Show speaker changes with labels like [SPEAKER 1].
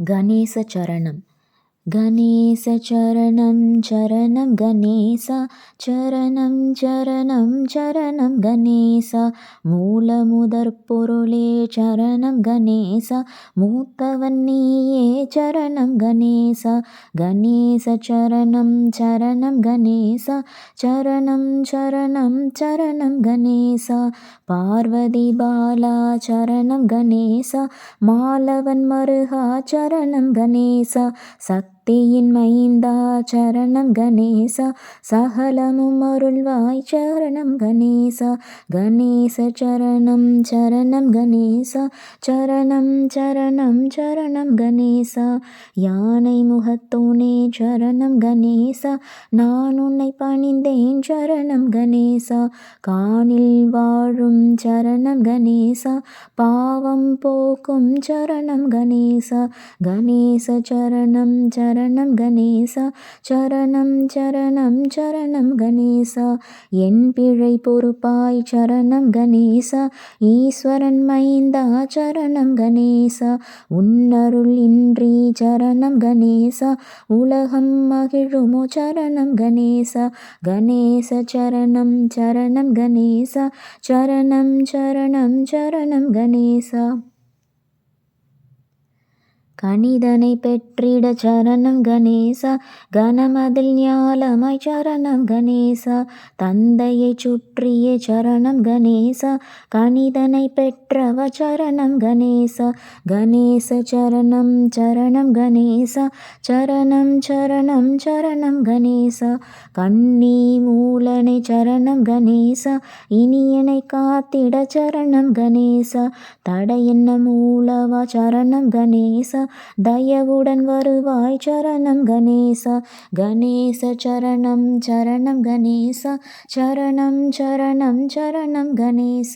[SPEAKER 1] गणेशचरणं गणेशचरणं चरणं गणेश चरणं चरणं चरणं गणेश மூலமுதற்பொருளே சரணம் கணேச மூத்தவன் நீயே சரணம் கணேச கணேச சரணம் சரணம் கணேச சரணம் சரணம் சரணம் கணேச பார்வதி பாலா சரணம் கணேச மாலவன் மருகா சரணம் கணேச சக்தியின் மைந்தா சரணம் கணேச சகலமும் அருள்வாய் சரணம் கணேச கணேச சரணம் சரணம் கணேச சரணம் சரணம் சரணம் கணேச யானை முகத்தோனே சரணம் கணேச நான் உன்னை பணிந்தேன் சரணம் கணேச காணில் வாழும் சரணம் கணேச பாவம் போக்கும் சரணம் கணேச கணேச சரணம் சரணம் கணேச சரணம் சரணம் சரணம் கணேச என் பிழை பொறுப்பாய் சரணம் கணேச ஈஸ்வரன் மைந்தா சரணம் கணேச உன்னருள் இன்றி சரணம் கணேச உலகம் மகிழுமோ சரணம் கணேச கணேச சரணம் சரணம் கணேச சரணம் சரணம் சரணம் கணேச கணிதனை பெற்றிட சரணம் கணேச கணமதில் ஞாலமாய் சரணம் கணேச தந்தையை சுற்றிய சரணம் கணேச கணிதனை பெற்றவ சரணம் கணேச கணேச சரணம் சரணம் கணேச சரணம் சரணம் சரணம் கணேச கண்ணி மூலனை சரணம் கணேச இனியனை காத்திட சரணம் கணேச தடையென்ன மூலவா சரணம் கணேச தயவுடன் வருவாய் சரணம் கணேச கணேச சரணம் சரணம் கணேச சரணம் சரணம் சரணம் கணேச